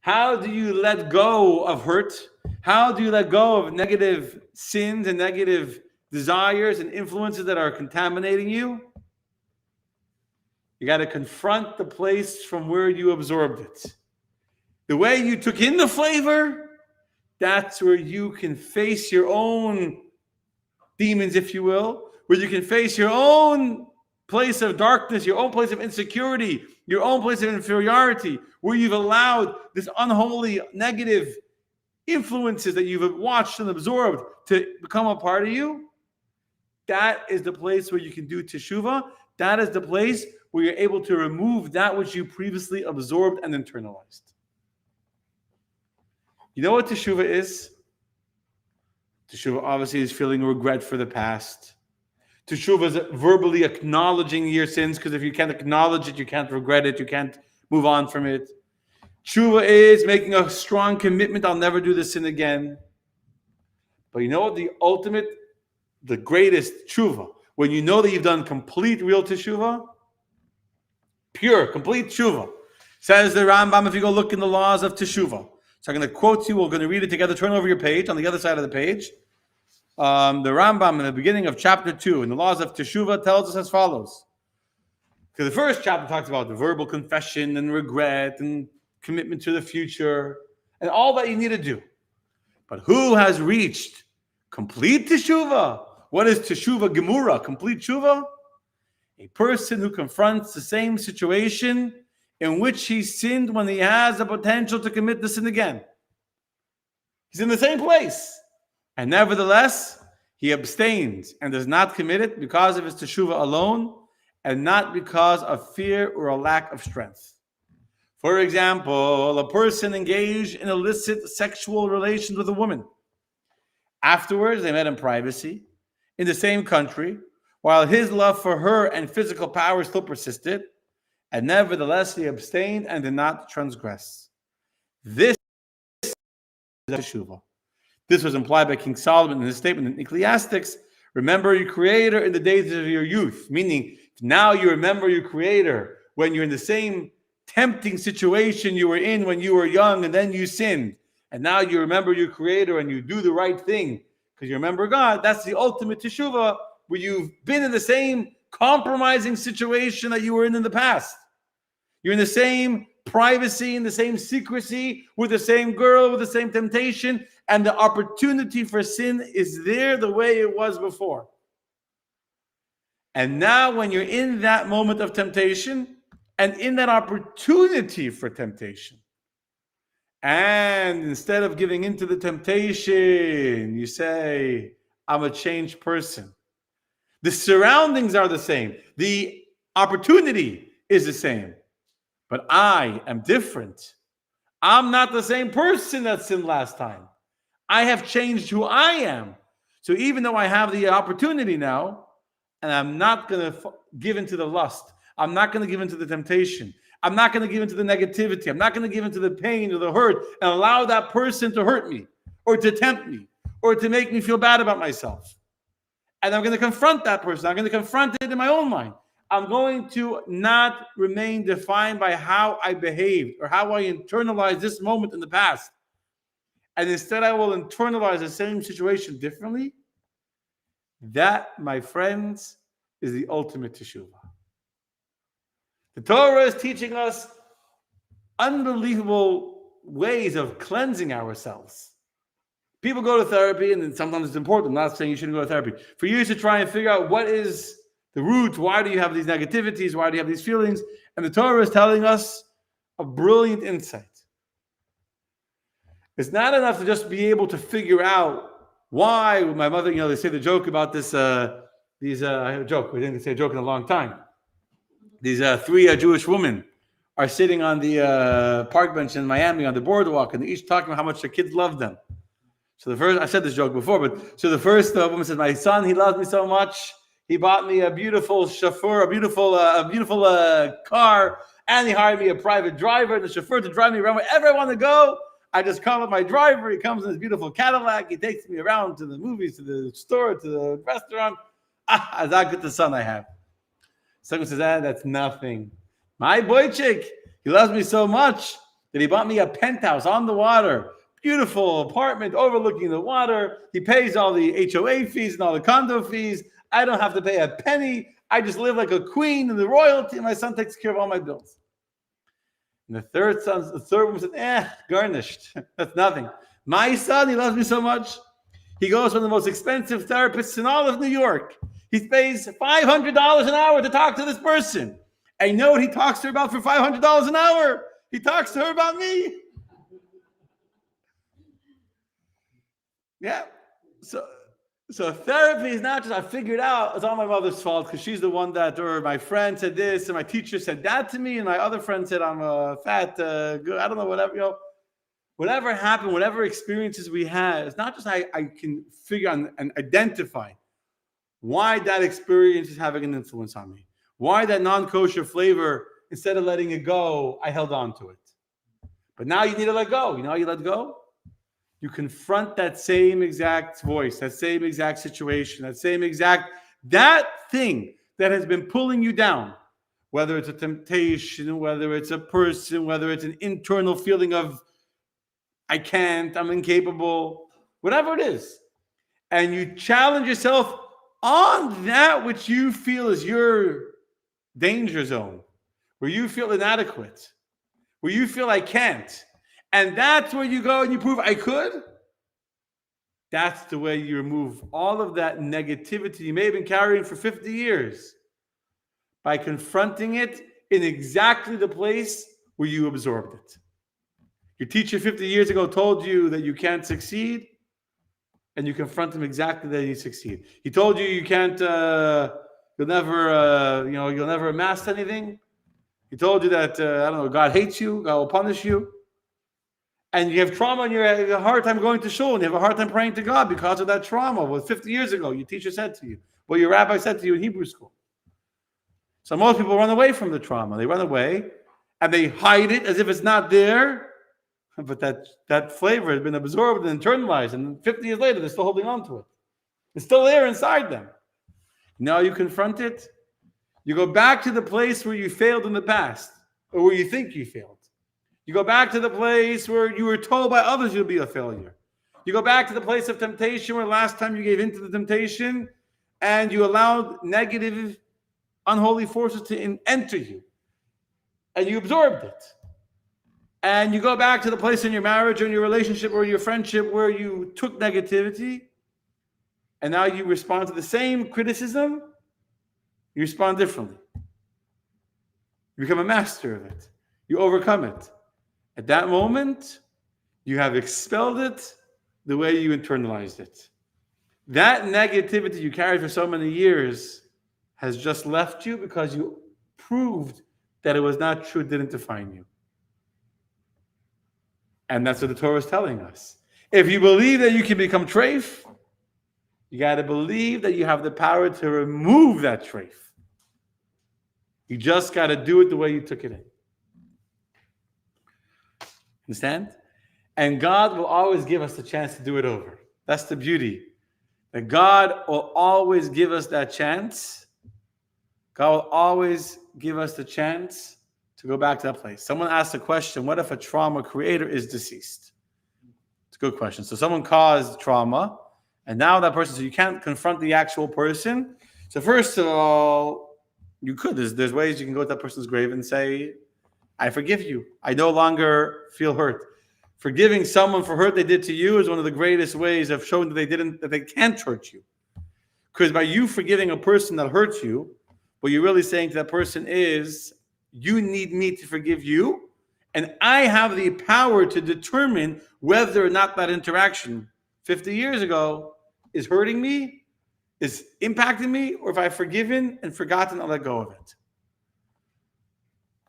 How do you let go of hurt? How do you let go of negative sins and negative desires and influences that are contaminating you? You got to confront the place from where you absorbed it. The way you took in the flavor, that's where you can face your own demons, if you will, where you can face your own place of darkness, your own place of insecurity, your own place of inferiority, where you've allowed this unholy, negative influences that you've watched and absorbed to become a part of you. That is the place where you can do teshuvah. That is the place where you're able to remove that which you previously absorbed and internalized. You know what teshuvah is? Teshuvah obviously is feeling regret for the past. Teshuvah is verbally acknowledging your sins, because if you can't acknowledge it, you can't regret it, you can't move on from it. Teshuvah is making a strong commitment, I'll never do this sin again. But you know what the ultimate, the greatest teshuvah, when you know that you've done complete real teshuvah, pure, complete teshuvah, says the Rambam, if you go look in the laws of teshuvah. So I'm going to quote you, we're going to read it together, turn over your page, on the other side of the page. The Rambam in the beginning of chapter 2 in the laws of teshuvah tells us as follows. Because the first chapter talks about the verbal confession and regret and commitment to the future and all that you need to do. But who has reached complete teshuvah? What is teshuvah gemura, complete teshuvah? A person who confronts the same situation in which he sinned when he has the potential to commit the sin again. He's in the same place. And nevertheless, he abstains and does not commit it because of his teshuvah alone and not because of fear or a lack of strength. For example, a person engaged in illicit sexual relations with a woman. Afterwards, they met in privacy, in the same country, while his love for her and physical power still persisted, and nevertheless he abstained and did not transgress. This is teshuvah. This was implied by King Solomon in his statement in Ecclesiastes. Remember your Creator in the days of your youth, meaning now you remember your Creator when you're in the same tempting situation you were in when you were young and then you sinned. And now you remember your Creator and you do the right thing because you remember God. That's the ultimate teshuvah, where you've been in the same compromising situation that you were in the past. You're in the same privacy, in the same secrecy, with the same girl, with the same temptation, and the opportunity for sin is there the way it was before. And now when you're in that moment of temptation and in that opportunity for temptation, and instead of giving into the temptation, you say, I'm a changed person. The surroundings are the same. The opportunity is the same. But I am different. I'm not the same person that sinned last time. I have changed who I am. So even though I have the opportunity now, and I'm not going to give into the lust, I'm not going to give into the temptation, I'm not going to give into the negativity, I'm not going to give into the pain or the hurt and allow that person to hurt me or to tempt me or to make me feel bad about myself. And I'm going to confront that person. I'm going to confront it in my own mind. I'm going to not remain defined by how I behaved or how I internalized this moment in the past. And instead, I will internalize the same situation differently. That, my friends, is the ultimate teshuvah. The Torah is teaching us unbelievable ways of cleansing ourselves. People go to therapy, and sometimes it's important. I'm not saying you shouldn't go to therapy. For you to try and figure out what is the root, why do you have these negativities, why do you have these feelings? And the Torah is telling us a brilliant insight. It's not enough to just be able to figure out why my mother, they say the joke about this, I have a joke, we didn't say a joke in a long time. These three Jewish women are sitting on the park bench in Miami on the boardwalk, and they're each talking about how much their kids love them. So the first, I said this joke before, but so the first woman says, my son, he loves me so much. He bought me a beautiful chauffeur, a beautiful car, and he hired me a private driver and a chauffeur to drive me around wherever I want to go. I just call up my driver. He comes in his beautiful Cadillac. He takes me around to the movies, to the store, to the restaurant. That's how good the son I have. Someone says, that's nothing. My boychik, he loves me so much that he bought me a penthouse on the water. Beautiful apartment overlooking the water. He pays all the HOA fees and all the condo fees. I don't have to pay a penny. I just live like a queen in the royalty, and my son takes care of all my bills. And the third woman said, garnished. That's nothing. My son, he loves me so much. He goes from the most expensive therapists in all of New York. He pays $500 an hour to talk to this person. And you know what he talks to her about for $500 an hour? He talks to her about me. Yeah. So therapy is not just, I figured out it's all my mother's fault because she's the one that, or my friend said this, and my teacher said that to me, and my other friend said I'm a fat, good, I don't know, whatever, whatever happened, whatever experiences we had, it's not just I can figure out and identify why that experience is having an influence on me. Why that non-kosher flavor, instead of letting it go, I held on to it. But now you need to let go. You know how you let go? You confront that same exact voice, that same exact situation, that thing that has been pulling you down, whether it's a temptation, whether it's a person, whether it's an internal feeling of, I can't, I'm incapable, whatever it is. And you challenge yourself on that which you feel is your danger zone, where you feel inadequate, where you feel I can't. And that's where you go and you prove I could. That's the way you remove all of that negativity you may have been carrying for 50 years by confronting it in exactly the place where you absorbed it. Your teacher 50 years ago told you that you can't succeed, and you confront him exactly that you succeed. He told you you can't, you'll never amass anything. He told you that, I don't know, God hates you, God will punish you. And you have trauma and you have a hard time going to shul and you have a hard time praying to God because of that trauma. What 50 years ago your teacher said to you, what your rabbi said to you in Hebrew school. So most people run away from the trauma. They run away and they hide it as if it's not there. But that flavor has been absorbed and internalized. And 50 years later, they're still holding on to it. It's still there inside them. Now you confront it. You go back to the place where you failed in the past or where you think you failed. You go back to the place where you were told by others you'll be a failure. You go back to the place of temptation where last time you gave in to the temptation and you allowed negative, unholy forces to enter you. And you absorbed it. And you go back to the place in your marriage or in your relationship or your friendship where you took negativity and now you respond to the same criticism. You respond differently. You become a master of it. You overcome it. At that moment, you have expelled it the way you internalized it. That negativity you carried for so many years has just left you because you proved that it was not true, it didn't define you. And that's what the Torah is telling us. If you believe that you can become treif, you got to believe that you have the power to remove that treif. You just got to do it the way you took it in. Understand? And God will always give us the chance to do it over. That's the beauty. That God will always give us that chance. God will always give us the chance to go back to that place. Someone asked the question, what if a trauma creator is deceased? It's a good question. So someone caused trauma, and now that person, so you can't confront the actual person. So first of all, you could. There's ways you can go to that person's grave and say, I forgive you. I no longer feel hurt. Forgiving someone for hurt they did to you is one of the greatest ways of showing that they can't hurt you. Because by you forgiving a person that hurts you, what you're really saying to that person is, you need me to forgive you, and I have the power to determine whether or not that interaction 50 years ago is hurting me, is impacting me, or if I've forgiven and forgotten, I'll let go of it.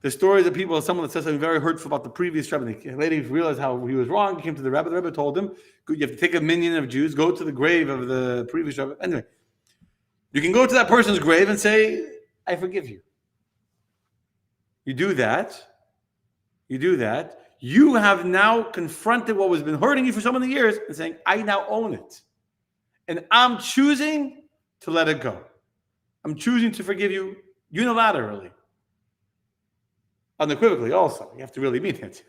The stories of people, someone that says something very hurtful about the previous Rebbe. The lady realized how he was wrong. He came to the Rebbe told him, you have to take a minion of Jews, go to the grave of the previous Rebbe. Anyway, you can go to that person's grave and say, I forgive you. You do that. You have now confronted what has been hurting you for so many years and saying, I now own it. And I'm choosing to let it go. I'm choosing to forgive you unilaterally. Unequivocally also. You have to really mean it.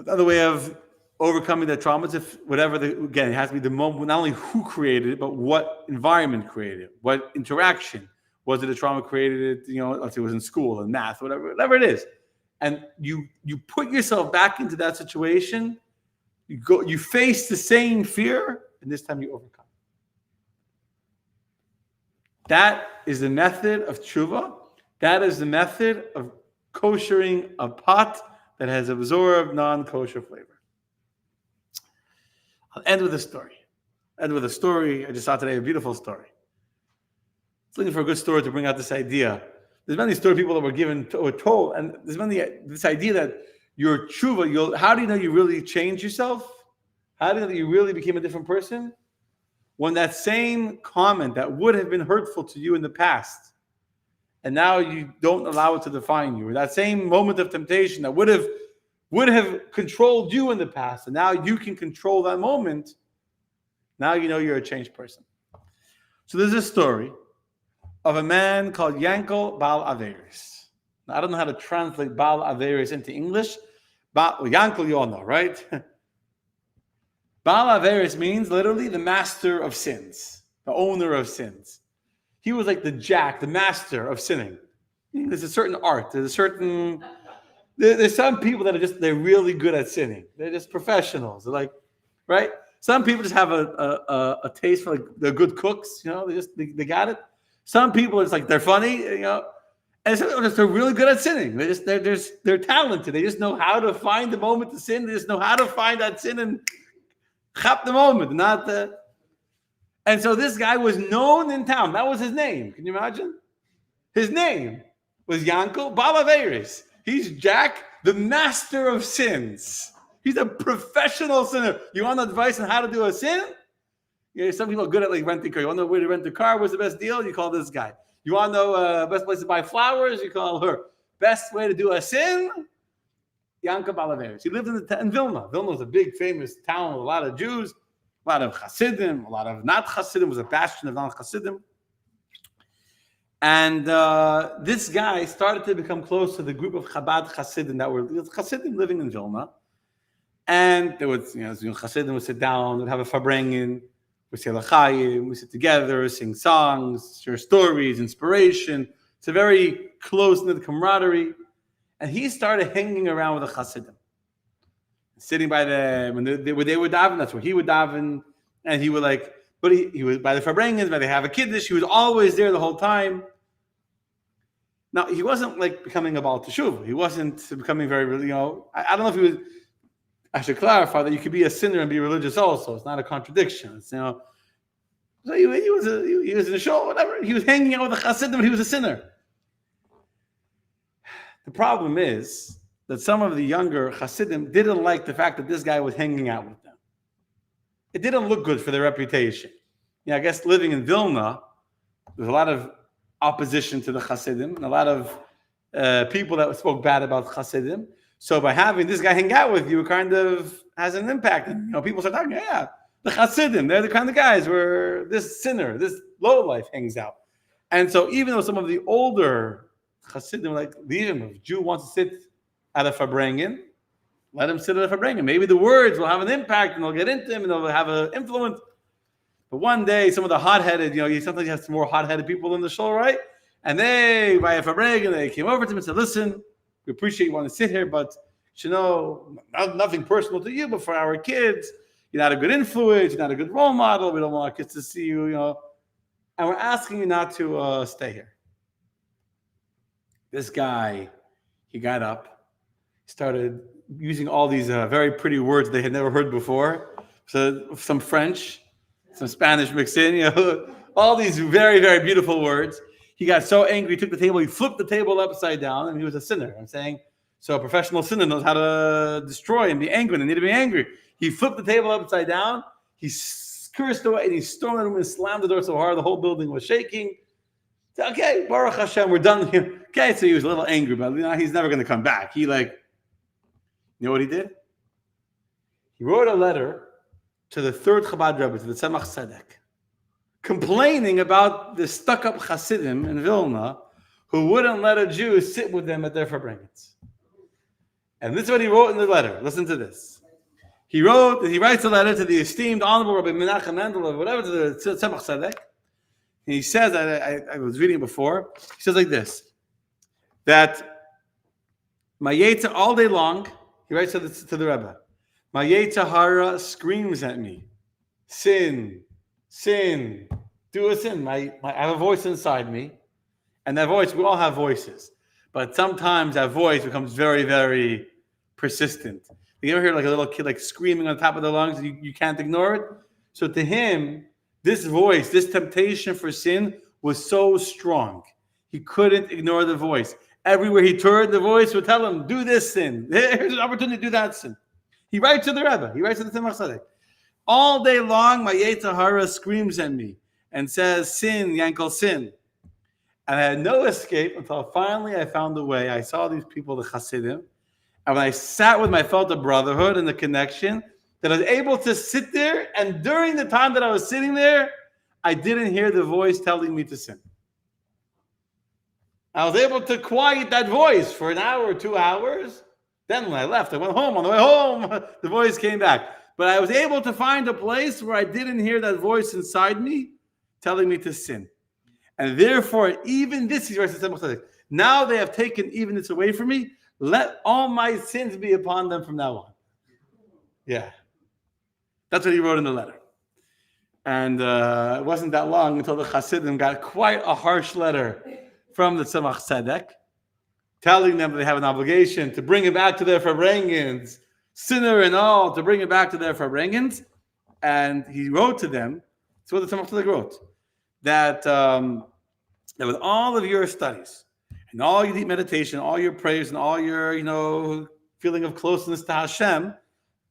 Another way of overcoming the traumas, if whatever again, it has to be the moment, not only who created it, but what environment created it, what interaction. Was it a trauma created it, let's say it was in school and math, whatever it is. And you put yourself back into that situation, you face the same fear, and this time you overcome. That is the method of tshuva. That is the method of koshering a pot that has absorbed non-kosher flavor. I'll end with a story. I just saw today a beautiful story. It's looking for a good story to bring out this idea. There's many story people that were given or told, and there's this idea that your tshuva, how do you know you really changed yourself? How do you know that you really became a different person? When that same comment that would have been hurtful to you in the past, and now you don't allow it to define you, or that same moment of temptation that would have controlled you in the past, and now you can control that moment, now you know you're a changed person. So there's this story of a man called Yankel Baal Averis. Now, I don't know how to translate Baal Averis into English. Yankel, you all know, right? Baal Averis means literally the master of sins, the owner of sins. He was like the master of sinning. There's a certain art. There's some people that they're really good at sinning. They're just professionals. They're like, right? Some people just have a taste for, like, they're good cooks. They got it. Some people, it's like they're funny, and some people they're really good at sinning. They're talented. They just know how to find the moment to sin. They just know how to find that sin and chap the moment, And so this guy was known in town. That was his name. Can you imagine? His name was Yankel Baal Averis. He's Jack, the master of sins. He's a professional sinner. You want advice on how to do a sin? Some people are good at renting a car. You want to know where to rent a car? What's the best deal? You call this guy. You want to know best place to buy flowers? You call her. Best way to do a sin? Yankel Baal Averis. He lived in Vilna. Vilna was a big, famous town with a lot of Jews, a lot of Hasidim, a lot of not Hasidim. It was a bastion of non-Hasidim. And this guy started to become close to the group of Chabad Hasidim that were Hasidim living in Vilna. And there was, Hasidim would sit down, would have a farbrengen, we say l'chaim, we sit together, sing songs, share stories, inspiration. It's a very close-knit camaraderie. And he started hanging around with the Hasidim, sitting by them. When they would daven, that's where he would daven. And he would but he was by the farbrengens, by they have a kiddush. He was always there the whole time. Now, he wasn't becoming a Baal Teshuvah. He wasn't becoming very, I don't know if he was. I should clarify that you could be a sinner and be religious also. It's not a contradiction. So he was in a show, whatever. He was hanging out with the Hasidim, but he was a sinner. The problem is that some of the younger Hasidim didn't like the fact that this guy was hanging out with them. It didn't look good for their reputation. I guess living in Vilna, there's a lot of opposition to the Hasidim, and a lot of people that spoke bad about Hasidim. So by having this guy hang out with you, it kind of has an impact. And, people start talking, the Hasidim, they're the kind of guys where this sinner, this lowlife hangs out. And so even though some of the older Hasidim leave him, if a Jew wants to sit at a farbrengen, let him sit at a farbrengen. Maybe the words will have an impact and they'll get into him and they'll have an influence. But one day, some of the hot-headed, sometimes you have some more hot-headed people in the show, right? And they, by a farbrengen, they came over to him and said, listen, we appreciate you want to sit here, but nothing personal to you, but for our kids, you're not a good influence, you're not a good role model, we don't want our kids to see you, and we're asking you not to stay here. This guy, he got up, started using all these very pretty words they had never heard before, so some French, some Spanish mixed in, all these very, very beautiful words. He got so angry, he took the table, he flipped the table upside down, and he was a sinner. I'm saying, so a professional sinner knows how to destroy and be angry, and need to be angry. He flipped the table upside down, he cursed away, and he stormed the room and slammed the door so hard the whole building was shaking. So, okay, Baruch Hashem, we're done here. Okay, so he was a little angry, but he's never going to come back. You know what he did? He wrote a letter to the third Chabad Rebbe, to the Tzemach Tzedek, complaining about the stuck-up Hasidim in Vilna who wouldn't let a Jew sit with them at their farbrengens. And this is what he wrote in the letter. Listen to this. he writes a letter to the esteemed Honorable Rabbi Menachem Mendel, or whatever, to the Tzemach Tzedek. And he says, I was reading it before, he says like this, that my Yetzer, all day long, he writes to the Rebbe, my Yetzer Hara screams at me, sin, sin, do a sin. I have a voice inside me, and that voice, we all have voices, but sometimes that voice becomes very, very persistent. You ever hear like a little kid like screaming on top of their lungs, and you can't ignore it? So to him, this voice, this temptation for sin was so strong. He couldn't ignore the voice. Everywhere he turned, the voice would tell him, do this sin. Here's an opportunity to do that sin. He writes to the Rebbe. He writes to the Tzemach Tzedek. All day long, my Yetzer Hara screams at me and says, sin, Yankel, sin. And I had no escape until finally I found a way. I saw these people, the Hasidim, and when I sat with them, I felt the brotherhood and the connection that I was able to sit there. And during the time that I was sitting there, I didn't hear the voice telling me to sin. I was able to quiet that voice for an hour or 2 hours. Then when I left, I went home. On the way home, the voice came back. But I was able to find a place where I didn't hear that voice inside me telling me to sin. And therefore, even this is now they have taken even this away from me. Let all my sins be upon them from now on. Yeah. That's what he wrote in the letter. And it wasn't that long until the Hasidim got quite a harsh letter from the Tzemach Tzedek, telling them that they have an obligation to bring it back to their Farbrengens, sinner and all, to bring it back to their Farbrengens. And he wrote to them, that's what the Tzemach Tzedek wrote, that with all of your studies, and all your deep meditation, all your prayers, and all your, feeling of closeness to Hashem,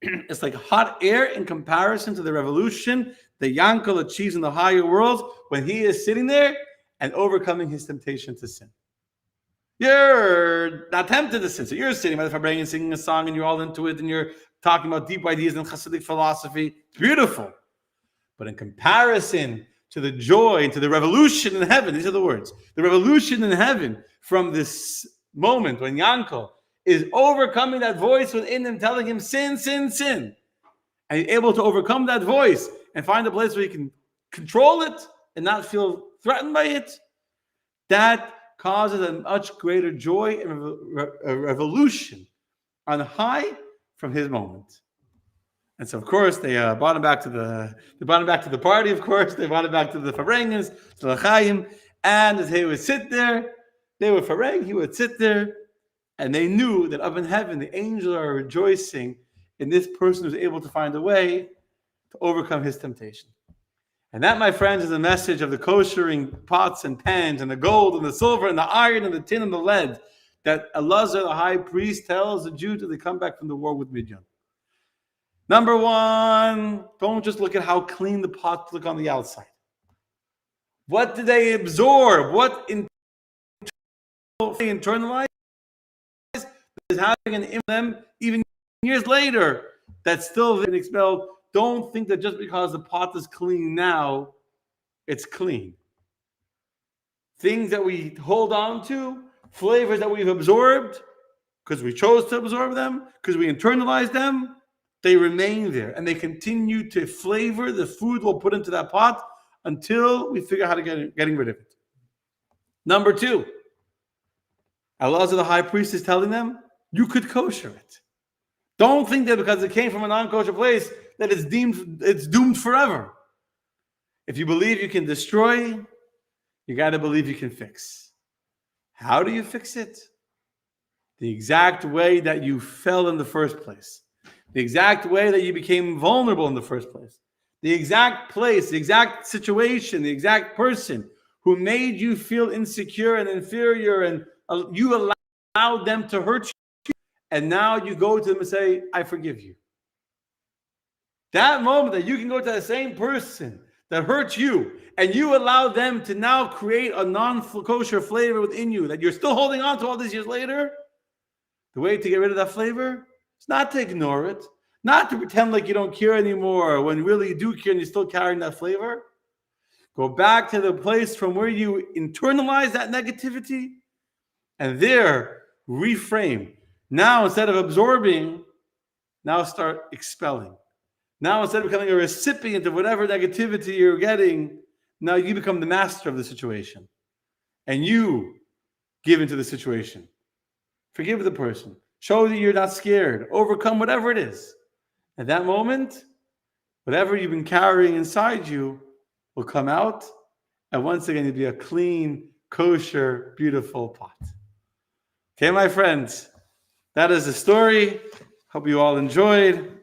it's like hot air in comparison to the revolution that Yankel achieves in the higher worlds when he is sitting there and overcoming his temptation to sin. You're not tempted to sin. So you're sitting by the Farbrengen singing a song, and you're all into it, and you're talking about deep ideas and Hasidic philosophy. It's beautiful. But in comparison to the joy and to the revolution in heaven, these are the words, the revolution in heaven from this moment when Yankel is overcoming that voice within him telling him sin, sin, sin. And he's able to overcome that voice and find a place where he can control it and not feel threatened by it. That causes a much greater joy and a revolution on high from his moment. And so, of course, they brought him back to the party. Of course, they brought him back to the Farbrengens, to the Chaim, and as he would sit there, they would Fareng. He would sit there, and they knew that up in heaven, the angels are rejoicing in this person who's able to find a way to overcome his temptation. And that, my friends, is a message of the koshering pots and pans, and the gold and the silver and the iron and the tin and the lead that Elazar, the high priest, tells the Jew till they come back from the war with Midian. Number one, don't just look at how clean the pots look on the outside. What did they absorb? What internalize is having in them even years later that's still been expelled. Don't think that just because the pot is clean now, it's clean. Things that we hold on to, flavors that we've absorbed, because we chose to absorb them, because we internalized them, they remain there, and they continue to flavor the food we'll put into that pot until we figure out how to getting rid of it. Number two, Elazar the high priest is telling them, you could kosher it. Don't think that because it came from a non-kosher place that it's doomed forever. If you believe you can destroy, you got to believe you can fix. How do you fix it? The exact way that you fell in the first place. The exact way that you became vulnerable in the first place. The exact place, the exact situation, the exact person who made you feel insecure and inferior, and you allowed them to hurt you, and now you go to them and say, I forgive you. That moment that you can go to the same person that hurt you, and you allow them to now create a non-kosher flavor within you that you're still holding on to all these years later, the way to get rid of that flavor is not to ignore it, not to pretend like you don't care anymore when really you do care and you're still carrying that flavor. Go back to the place from where you internalize that negativity and there reframe. Now, instead of absorbing Now start expelling. Now, instead of becoming a recipient of whatever negativity you're getting, now you become the master of the situation. And you give into the situation. Forgive the person. Show that you're not scared. Overcome whatever it is. At that moment, whatever you've been carrying inside you will come out. And once again, you'll be a clean, kosher, beautiful pot. Okay, my friends, that is the story. Hope you all enjoyed.